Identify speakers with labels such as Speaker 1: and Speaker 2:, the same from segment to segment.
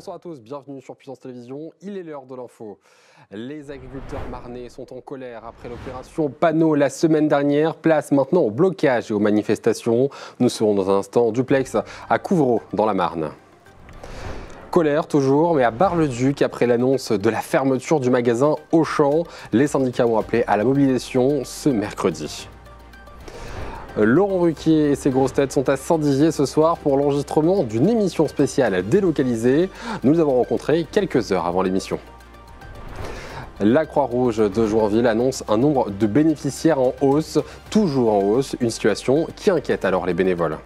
Speaker 1: Bonsoir à tous, bienvenue sur Puissance Télévision, il est l'heure de l'info. Les agriculteurs marnais sont en colère après l'opération Panneau la semaine dernière. Place maintenant au blocage et aux manifestations. Nous serons dans un instant en duplex à Couvreau dans la Marne. Colère toujours, mais à Bar-le-Duc, après l'annonce de la fermeture du magasin Auchan, les syndicats ont appelé à la mobilisation ce mercredi. Laurent Ruquier et ses grosses têtes sont à Saint-Dizier ce soir pour l'enregistrement d'une émission spéciale délocalisée. Nous avons rencontré quelques heures avant l'émission. La Croix-Rouge de Joinville annonce un nombre de bénéficiaires en hausse, toujours en hausse, une situation qui inquiète alors les bénévoles.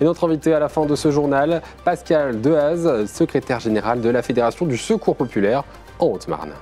Speaker 1: Et notre invité à la fin de ce journal, Pascal Dehaze, secrétaire général de la Fédération du Secours Populaire en Haute-Marne.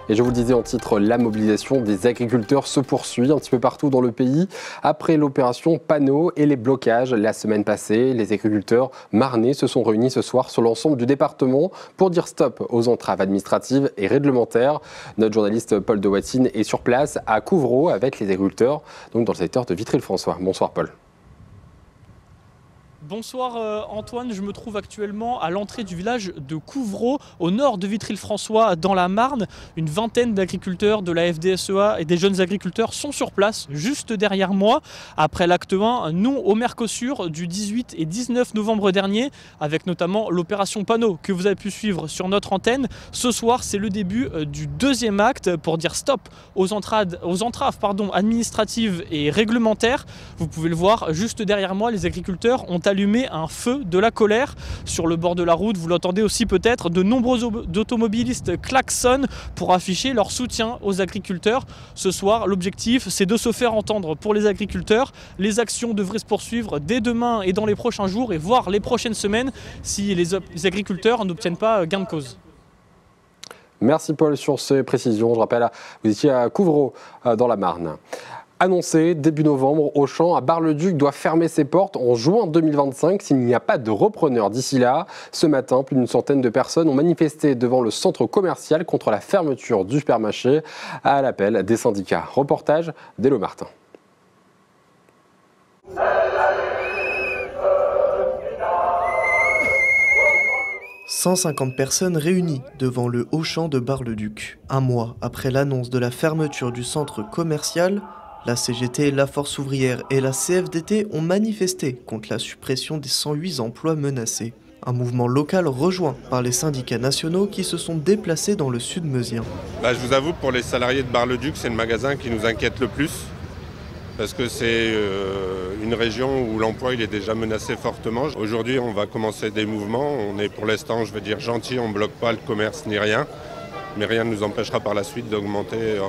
Speaker 1: Et je vous le disais en titre, la mobilisation des agriculteurs se poursuit un petit peu partout dans le pays. Après l'opération Panneau et les blocages la semaine passée, les agriculteurs marnais se sont réunis ce soir sur l'ensemble du département pour dire stop aux entraves administratives et réglementaires. Notre journaliste Paul de Watine est sur place à Couvreau avec les agriculteurs, donc dans le secteur de Vitry-le-François. Bonsoir Paul.
Speaker 2: Bonsoir Antoine, je me trouve actuellement à l'entrée du village de Couvreau, au nord de Vitry-le-François, dans la Marne. Une vingtaine d'agriculteurs de la FDSEA et des jeunes agriculteurs sont sur place, juste derrière moi, après l'acte 1, non au Mercosur, du 18 et 19 novembre dernier, avec notamment l'opération Panneau que vous avez pu suivre sur notre antenne. Ce soir, c'est le début du deuxième acte pour dire stop aux entraves administratives et réglementaires. Vous pouvez le voir, juste derrière moi, les agriculteurs ont allumé un feu de la colère sur le bord de la route. Vous l'entendez aussi peut-être, de nombreux automobilistes klaxonnent pour afficher leur soutien aux agriculteurs. Ce soir, l'objectif, c'est de se faire entendre pour les agriculteurs. Les actions devraient se poursuivre dès demain et dans les prochains jours et voire les prochaines semaines si les agriculteurs n'obtiennent pas gain de cause.
Speaker 1: Merci Paul sur ces précisions. Je rappelle, vous étiez à Couvreau dans la Marne. Annoncé début novembre, Auchan à Bar-le-Duc doit fermer ses portes en juin 2025 s'il n'y a pas de repreneur d'ici là. Ce matin, plus d'une centaine de personnes ont manifesté devant le centre commercial contre la fermeture du supermarché à l'appel des syndicats. Reportage d'Hélo Martin. «
Speaker 3: 150 personnes réunies devant le Auchan de Bar-le-Duc. Un mois après l'annonce de la fermeture du centre commercial, la CGT, la Force ouvrière et la CFDT ont manifesté contre la suppression des 108 emplois menacés. Un mouvement local rejoint par les syndicats nationaux qui se sont déplacés dans le sud meusien.
Speaker 4: Je vous avoue, pour les salariés de Bar-le-Duc, c'est le magasin qui nous inquiète le plus. Parce que c'est une région où l'emploi il est déjà menacé fortement. Aujourd'hui, on va commencer des mouvements. On est pour l'instant, je veux dire, gentil, on ne bloque pas le commerce ni rien. Mais rien ne nous empêchera par la suite d'augmenter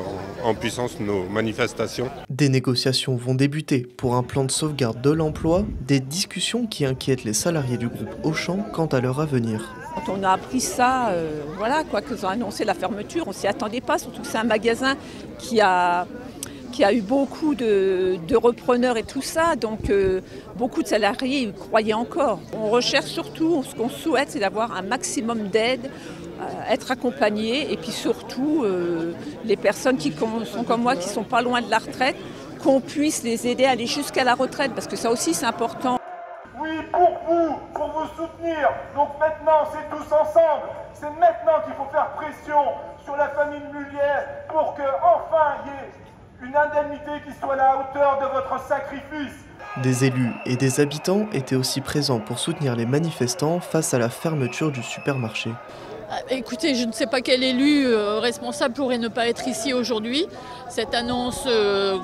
Speaker 4: en puissance nos manifestations.
Speaker 3: Des négociations vont débuter pour un plan de sauvegarde de l'emploi, des discussions qui inquiètent les salariés du groupe Auchan quant à leur avenir.
Speaker 5: Quand on a appris ça, qu'ils ont annoncé la fermeture, on ne s'y attendait pas, surtout que c'est un magasin qui a eu beaucoup de repreneurs et tout ça, donc beaucoup de salariés y croyaient encore. On recherche surtout, ce qu'on souhaite, c'est d'avoir un maximum d'aide, être accompagné et puis surtout les personnes qui sont comme moi, qui sont pas loin de la retraite, qu'on puisse les aider à aller jusqu'à la retraite parce que ça aussi c'est important.
Speaker 6: Oui, pour vous soutenir. Donc maintenant c'est tous ensemble. C'est maintenant qu'il faut faire pression sur la famille Mullière pour qu'enfin il y ait une indemnité qui soit à la hauteur de votre sacrifice.
Speaker 3: Des élus et des habitants étaient aussi présents pour soutenir les manifestants face à la fermeture du supermarché.
Speaker 7: Écoutez, je ne sais pas quel élu responsable pourrait ne pas être ici aujourd'hui. Cette annonce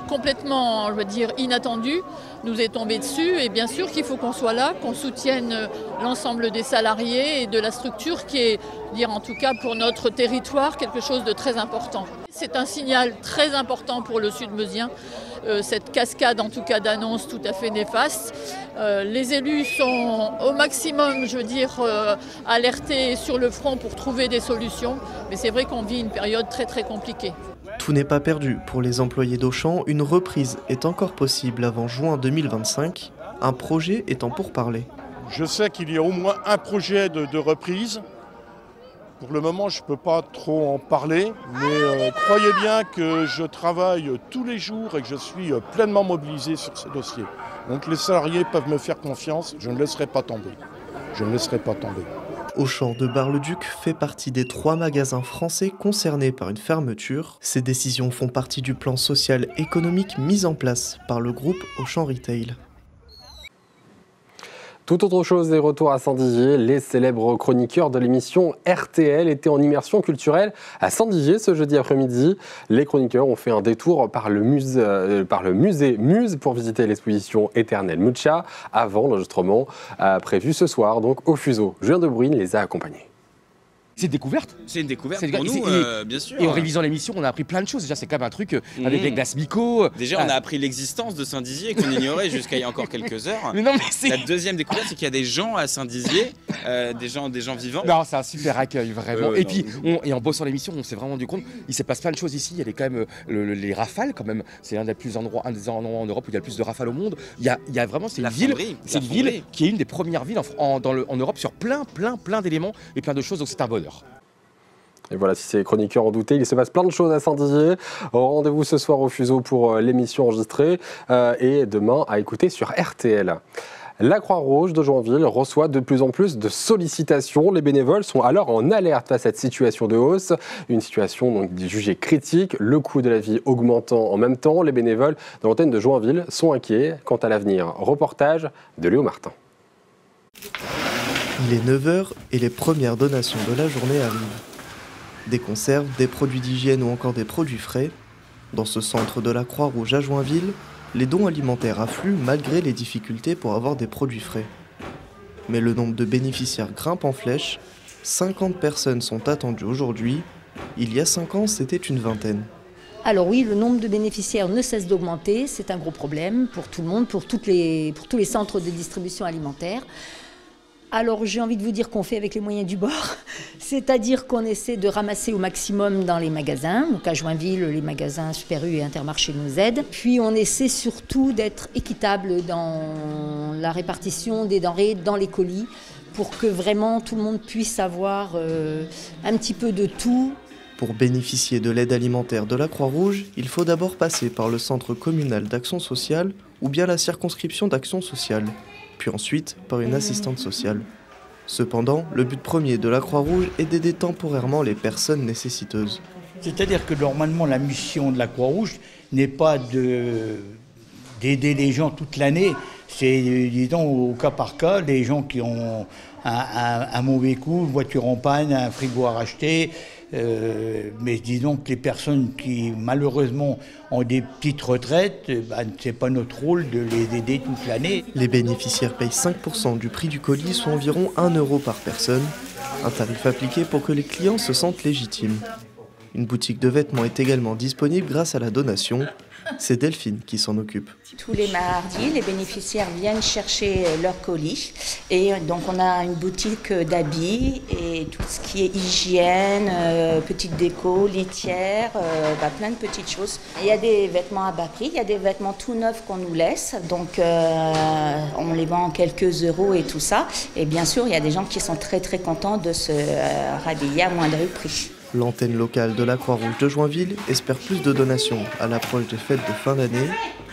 Speaker 7: complètement, je veux dire, inattendue nous est tombée dessus. Et bien sûr qu'il faut qu'on soit là, qu'on soutienne l'ensemble des salariés et de la structure qui est, dire en tout cas pour notre territoire, quelque chose de très important. C'est un signal très important pour le Sud-Meusien. Cette cascade en tout cas d'annonces tout à fait néfaste. Les élus sont au maximum, je veux dire, alertés sur le front pour trouver des solutions, mais c'est vrai qu'on vit une période très très compliquée.
Speaker 3: Tout n'est pas perdu pour les employés d'Auchan, une reprise est encore possible avant juin 2025, un projet est en pourparlers.
Speaker 8: Je sais qu'il y a au moins un projet de reprise Pour le moment, je ne peux pas trop en parler, mais croyez bien que je travaille tous les jours et que je suis pleinement mobilisé sur ce dossier. Donc les salariés peuvent me faire confiance, je ne laisserai pas tomber. Je ne laisserai pas tomber.
Speaker 3: Auchan de Bar-le-Duc fait partie des 3 magasins français concernés par une fermeture. Ces décisions font partie du plan social économique mis en place par le groupe Auchan Retail.
Speaker 1: Tout autre chose est retour à Saint-Dizier. Les célèbres chroniqueurs de l'émission RTL étaient en immersion culturelle à Saint-Dizier ce jeudi après-midi. Les chroniqueurs ont fait un détour par le musée Muse pour visiter l'exposition Éternelle Mucha avant l'enregistrement prévu ce soir donc au Fuseau. Julien Debruyne les a accompagnés.
Speaker 9: C'est une découverte.
Speaker 10: C'est une découverte pour nous, bien sûr.
Speaker 9: Et en révisant l'émission, on a appris plein de choses. Déjà, c'est quand même un truc avec les glaces Mico.
Speaker 10: Déjà, on a appris l'existence de Saint-Dizier qu'on ignorait jusqu'à il y a encore quelques heures.
Speaker 9: Mais non, mais
Speaker 10: la deuxième découverte, c'est qu'il y a des gens à Saint-Dizier, des gens vivants.
Speaker 9: Non, c'est un super accueil, vraiment. Et puis,
Speaker 10: non.
Speaker 9: En bossant l'émission, on s'est vraiment rendu compte, il se passe plein de choses ici. Il y a quand même les rafales, quand même. C'est un des endroits en Europe où il y a le plus de rafales au monde. Il y a vraiment, c'est une ville qui est une des premières villes en Europe sur plein d'éléments et plein de choses. Donc c'est un bonheur.
Speaker 1: Et voilà, si ces chroniqueurs en doutaient, il se passe plein de choses à Saint-Dizier. Rendez-vous ce soir au Fuseau pour l'émission enregistrée et demain à écouter sur RTL. La Croix-Rouge de Joinville reçoit de plus en plus de sollicitations. Les bénévoles sont alors en alerte face à cette situation de hausse. Une situation donc jugée critique, le coût de la vie augmentant en même temps. Les bénévoles de l'antenne de Joinville sont inquiets quant à l'avenir. Reportage de Léo Martin.
Speaker 3: Il est 9h et les premières donations de la journée arrivent. Des conserves, des produits d'hygiène ou encore des produits frais. Dans ce centre de la Croix-Rouge à Joinville, les dons alimentaires affluent malgré les difficultés pour avoir des produits frais. Mais le nombre de bénéficiaires grimpe en flèche. 50 personnes sont attendues aujourd'hui. Il y a 5 ans, c'était une vingtaine.
Speaker 11: Alors oui, le nombre de bénéficiaires ne cesse d'augmenter. C'est un gros problème pour tout le monde, pour tous les centres de distribution alimentaire. Alors j'ai envie de vous dire qu'on fait avec les moyens du bord, c'est-à-dire qu'on essaie de ramasser au maximum dans les magasins. Donc à Joinville, les magasins Super U et Intermarché nous aident. Puis on essaie surtout d'être équitable dans la répartition des denrées dans les colis pour que vraiment tout le monde puisse avoir un petit peu de tout.
Speaker 3: Pour bénéficier de l'aide alimentaire de la Croix-Rouge, il faut d'abord passer par le centre communal d'action sociale ou bien la circonscription d'action sociale, puis ensuite par une assistante sociale. Cependant, le but premier de la Croix-Rouge est d'aider temporairement les personnes nécessiteuses.
Speaker 12: C'est-à-dire que normalement la mission de la Croix-Rouge n'est pas d'aider les gens toute l'année, c'est disons au cas par cas, les gens qui ont un mauvais coup, une voiture en panne, un frigo à racheter, mais disons que les personnes qui malheureusement ont des petites retraites, c'est pas notre rôle de les aider toute l'année.
Speaker 3: Les bénéficiaires payent 5% du prix du colis, soit environ 1 € par personne, un tarif appliqué pour que les clients se sentent légitimes. Une boutique de vêtements est également disponible grâce à la donation. C'est Delphine qui s'en occupe.
Speaker 13: Tous les mardis, les bénéficiaires viennent chercher leur colis. Et donc on a une boutique d'habits et tout ce qui est hygiène, petite déco, litière, plein de petites choses. Il y a des vêtements à bas prix, il y a des vêtements tout neufs qu'on nous laisse. Donc on les vend quelques euros et tout ça. Et bien sûr, il y a des gens qui sont très très contents de se rhabiller à moindre prix.
Speaker 3: L'antenne locale de la Croix-Rouge de Joinville espère plus de donations à l'approche des fêtes de fin d'année.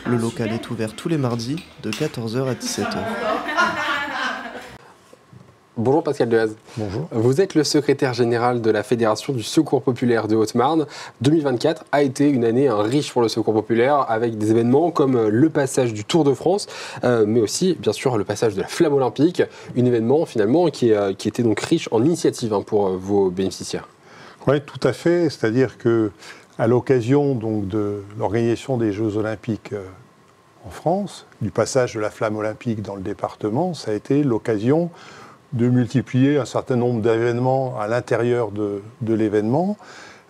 Speaker 3: Le local est ouvert tous les mardis de 14h à 17h.
Speaker 1: Bonjour Pascal Dehaze.
Speaker 14: Bonjour.
Speaker 1: Vous êtes le secrétaire général de la Fédération du Secours Populaire de Haute-Marne. 2024 a été une année riche pour le Secours Populaire avec des événements comme le passage du Tour de France, mais aussi bien sûr le passage de la Flamme Olympique, un événement finalement qui était donc riche en initiatives pour vos bénéficiaires.
Speaker 14: Oui, tout à fait. C'est-à-dire que à l'occasion donc de l'organisation des Jeux Olympiques en France, du passage de la Flamme Olympique dans le département, ça a été l'occasion de multiplier un certain nombre d'événements à l'intérieur de l'événement,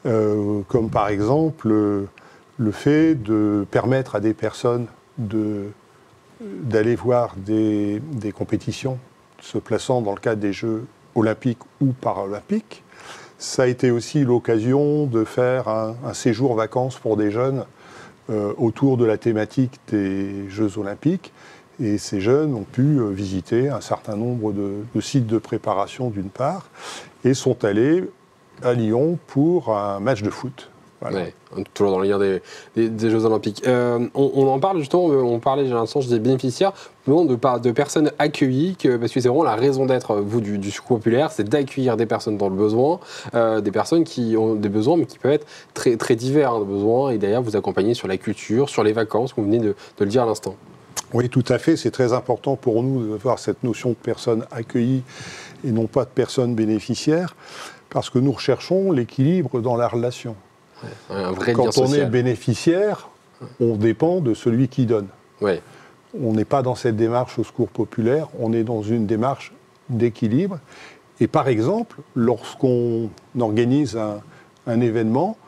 Speaker 14: comme par exemple le fait de permettre à des personnes d'aller voir des compétitions se plaçant dans le cadre des Jeux olympiques ou paralympiques. Ça a été aussi l'occasion de faire un séjour vacances pour des jeunes autour de la thématique des Jeux olympiques. Et ces jeunes ont pu visiter un certain nombre de sites de préparation d'une part et sont allés à Lyon pour un match de foot. Voilà.
Speaker 1: Ouais, toujours dans le lien des Jeux Olympiques. On en parle justement, on parlait, j'ai l'instant, des bénéficiaires, de personnes accueillies, parce que c'est vraiment la raison d'être, vous, du Secours populaire, c'est d'accueillir des personnes dans le besoin, des personnes qui ont des besoins, mais qui peuvent être très, très divers, de besoins, et d'ailleurs vous accompagner sur la culture, sur les vacances, comme vous venez de le dire à l'instant.
Speaker 14: Oui, tout à fait. C'est très important pour nous d'avoir cette notion de personnes accueillies et non pas de personnes bénéficiaires, parce que nous recherchons l'équilibre dans la relation.
Speaker 1: Ouais, un vrai lien
Speaker 14: Quand on
Speaker 1: social.
Speaker 14: est bénéficiaire, on dépend de celui qui donne.
Speaker 1: Ouais.
Speaker 14: On n'est pas dans cette démarche au Secours populaire, on est dans une démarche d'équilibre. Et par exemple, lorsqu'on organise un événement,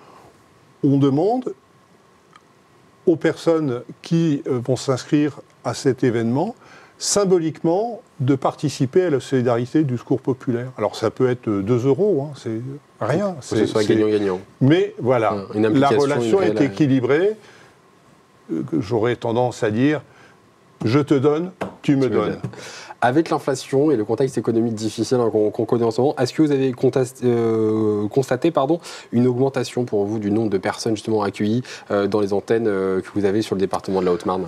Speaker 14: on demande aux personnes qui vont s'inscrire à cet événement, symboliquement, de participer à la solidarité du Secours populaire. Alors ça peut être 2 €, hein, c'est rien.
Speaker 1: Que ce soit gagnant-gagnant.
Speaker 14: Mais voilà, la relation est
Speaker 1: réelle,
Speaker 14: équilibrée. J'aurais tendance à dire, je te donne, tu me donnes.
Speaker 1: Avec l'inflation et le contexte économique difficile qu'on connaît en ce moment, est-ce que vous avez constaté une augmentation pour vous du nombre de personnes justement accueillies dans les antennes que vous avez sur le département de la Haute-Marne ?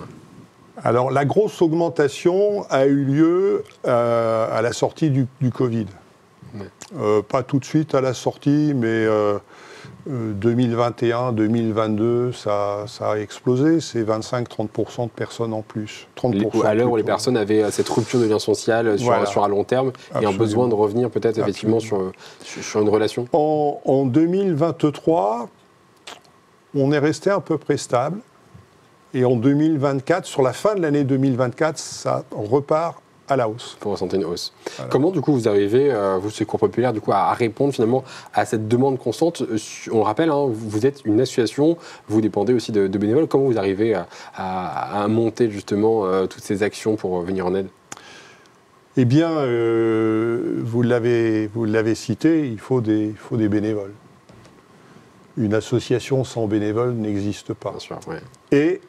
Speaker 14: Alors la grosse augmentation a eu lieu à la sortie du Covid. Ouais. Pas tout de suite à la sortie, mais 2021, 2022, ça a explosé. C'est 25-30% de personnes en plus. 30%
Speaker 1: à l'heure où les personnes avaient cette rupture de lien social sur à long terme. Absolument. Et un besoin de revenir peut-être effectivement sur une relation.
Speaker 14: En 2023, on est resté à peu près stable. Et en 2024, sur la fin de l'année 2024, ça repart à la hausse.
Speaker 1: Vous ressentez une hausse. Voilà. Comment, du coup, vous arrivez, vous, Secours populaire, du coup, à répondre finalement à cette demande constante ? On le rappelle, hein, vous êtes une association, vous dépendez aussi de bénévoles. Comment vous arrivez à monter justement toutes ces actions pour venir en aide ?
Speaker 14: Eh bien, vous l'avez cité, il faut des bénévoles. Une association sans bénévoles n'existe pas.
Speaker 1: Bien sûr, ouais.
Speaker 14: Et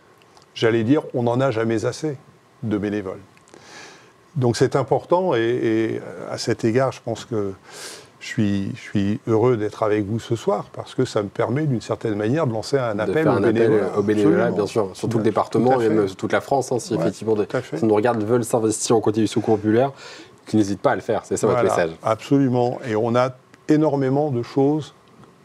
Speaker 14: j'allais dire, on n'en a jamais assez de bénévoles. Donc c'est important et à cet égard, je pense que je suis heureux d'être avec vous ce soir parce que ça me permet d'une certaine manière de lancer un appel
Speaker 1: au bénévolat, bien sûr, sur tout le département et même toute la France, hein, si effectivement des qui nous regardent veulent s'investir aux côtés du Secours populaire, qui n'hésitent pas à le faire, c'est ça votre message.
Speaker 14: Absolument, et on a énormément de choses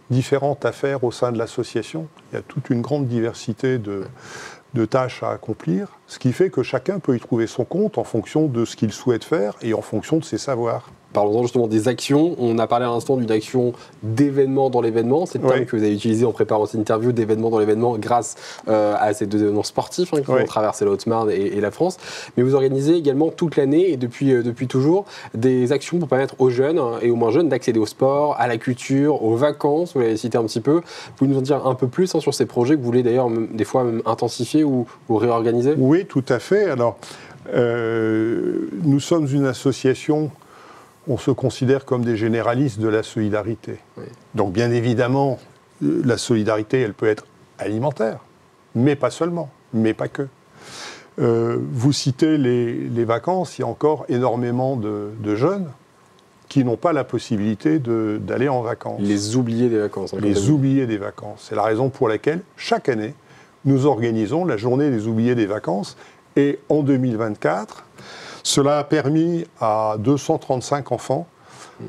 Speaker 14: différentes à faire au sein de l'association. Il y a toute une grande diversité de tâches à accomplir, ce qui fait que chacun peut y trouver son compte en fonction de ce qu'il souhaite faire et en fonction de ses savoirs.
Speaker 1: Parlons justement des actions. On a parlé à l'instant d'une action d'événement dans l'événement. C'est le terme que vous avez utilisé en préparant cette interview, d'événement dans l'événement, grâce à ces 2 événements sportifs qui vont traverser la Haute-Marne et la France. Mais vous organisez également toute l'année et depuis toujours des actions pour permettre aux jeunes et aux moins jeunes d'accéder au sport, à la culture, aux vacances. Vous l'avez cité un petit peu. Vous pouvez nous en dire un peu plus sur ces projets que vous voulez d'ailleurs des fois même intensifier ou réorganiser ?
Speaker 14: Oui, tout à fait. Alors, nous sommes une association. On se considère comme des généralistes de la solidarité. Oui. Donc bien évidemment, la solidarité, elle peut être alimentaire, mais pas seulement, mais pas que. Vous citez les vacances, il y a encore énormément de jeunes qui n'ont pas la possibilité d'aller en vacances.
Speaker 1: Les oubliés des vacances. Hein,
Speaker 14: les oubliés des vacances. C'est la raison pour laquelle, chaque année, nous organisons la journée des oubliés des vacances. Et en 2024, cela a permis à 235 enfants,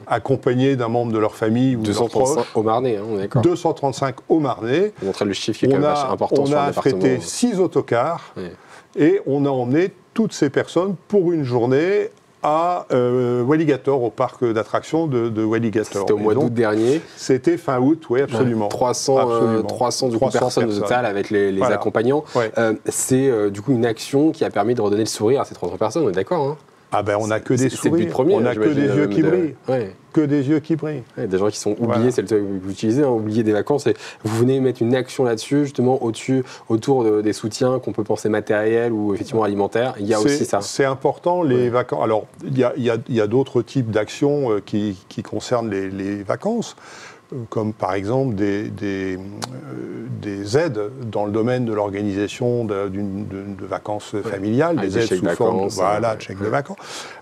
Speaker 14: accompagnés d'un membre de leur famille ou de leurs proches.
Speaker 1: 235 au Marnais, hein, on est d'accord.
Speaker 14: 235 au Marnais.
Speaker 1: Vous montrez le chiffre qui est quand même important sur le département.
Speaker 14: On a affrété 6 autocars et on a emmené toutes ces personnes pour une journée à Walligator, au parc d'attractions de Walligator.
Speaker 1: C'était au mois d'août dernier.
Speaker 14: C'était fin août, oui, absolument.
Speaker 1: 300 personnes au total avec les accompagnants. Ouais. C'est du coup une action qui a permis de redonner le sourire à ces 300 personnes, on est d'accord, hein ?
Speaker 14: Ah ben on n'a que des sourires, c'est le but premier, on n'a que des yeux qui brillent. Que des yeux qui brillent.
Speaker 1: Ouais, des gens qui sont oubliés, c'est le terme que vous utilisez, hein, oubliés des vacances. Et vous venez mettre une action là-dessus, justement, autour des soutiens qu'on peut penser matériels ou effectivement alimentaires. Il y a aussi ça.
Speaker 14: C'est important, les vacances. Alors, il y a d'autres types d'actions qui concernent les vacances. comme par exemple des aides dans le domaine de l'organisation de vacances familiales, des aides sous forme de chèques de vacances,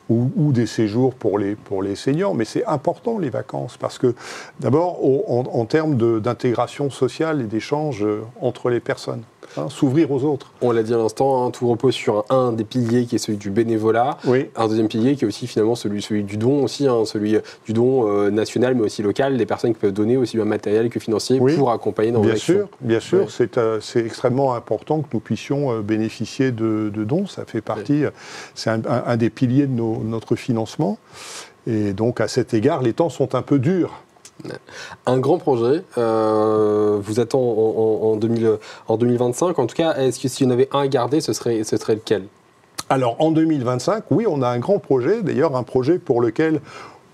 Speaker 14: ou des séjours pour les seniors. Mais c'est important les vacances, parce que d'abord en termes d'intégration sociale et d'échange entre les personnes. S'ouvrir aux autres.
Speaker 1: On l'a dit à l'instant, tout repose sur un des piliers qui est celui du bénévolat, un deuxième pilier qui est aussi finalement celui du don aussi, celui du don national mais aussi local, des personnes qui peuvent donner aussi bien matériel que financier pour accompagner dans l'action.
Speaker 14: Bien sûr, c'est extrêmement important que nous puissions bénéficier de dons, ça fait partie, c'est un des piliers de notre financement, et donc à cet égard les temps sont un peu durs.
Speaker 1: Un grand projet vous attend en 2025. En tout cas, est-ce que s'il y en avait un à garder, ce serait lequel?
Speaker 14: Alors, en 2025, oui, on a un grand projet. D'ailleurs, un projet pour lequel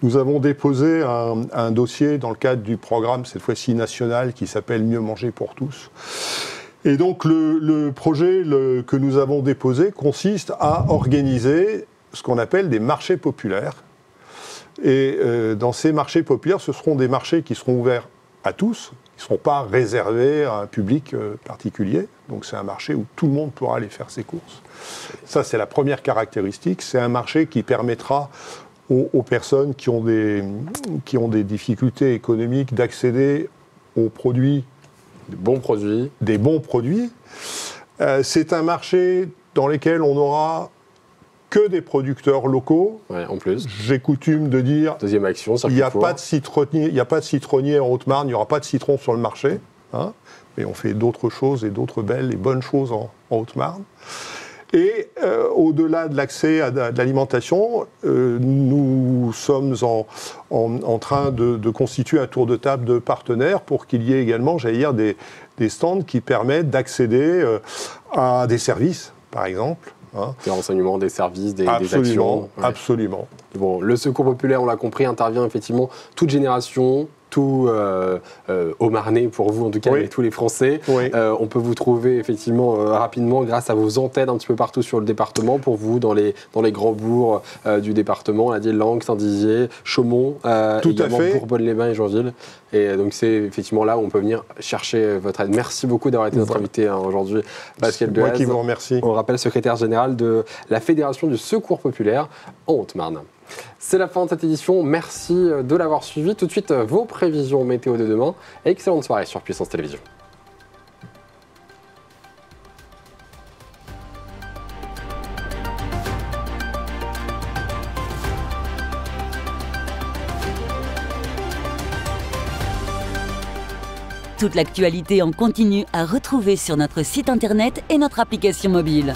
Speaker 14: nous avons déposé un dossier dans le cadre du programme, cette fois-ci national, qui s'appelle « Mieux manger pour tous ». Et donc, le projet que nous avons déposé consiste à organiser ce qu'on appelle des marchés populaires. Et dans ces marchés populaires, ce seront des marchés qui seront ouverts à tous, qui ne seront pas réservés à un public particulier. Donc c'est un marché où tout le monde pourra aller faire ses courses. Ça, c'est la première caractéristique. C'est un marché qui permettra aux personnes qui ont des difficultés économiques d'accéder aux produits. Des bons produits. C'est un marché dans lequel on aura que des producteurs locaux.
Speaker 1: En plus.
Speaker 14: J'ai coutume de dire,
Speaker 1: deuxième action,
Speaker 14: il n'y a pas de citronnier en Haute-Marne, il n'y aura pas de citron sur le marché, mais on fait d'autres choses et d'autres belles et bonnes choses en Haute-Marne. Et au-delà de l'accès à de l'alimentation, nous sommes en train de constituer un tour de table de partenaires pour qu'il y ait également, j'allais dire, des stands qui permettent d'accéder à des services, par exemple.
Speaker 1: Des renseignements, des services, des
Speaker 14: actions.
Speaker 1: Ouais.
Speaker 14: Absolument.
Speaker 1: Bon, le secours populaire, on l'a compris, intervient effectivement toute génération, tout Haut-Marnais pour vous en tout cas, avec tous les Français. On peut vous trouver effectivement rapidement grâce à vos antennes un petit peu partout sur le département pour vous dans les grands bourgs du département, on a dit Langres, Saint-Dizier, Chaumont, également Bourbonne-les-Bains et Joinville. Et donc c'est effectivement là où on peut venir chercher votre aide. Merci beaucoup d'avoir été notre invité aujourd'hui, Pascal Buaz.
Speaker 14: Moi qui vous remercie.
Speaker 1: On rappelle secrétaire général de la Fédération du Secours Populaire en Haute-Marne. C'est la fin de cette édition, merci de l'avoir suivi. Tout de suite, vos prévisions météo de demain. Excellente soirée sur Puissance Télévision.
Speaker 15: Toute l'actualité en continu à retrouver sur notre site internet et notre application mobile.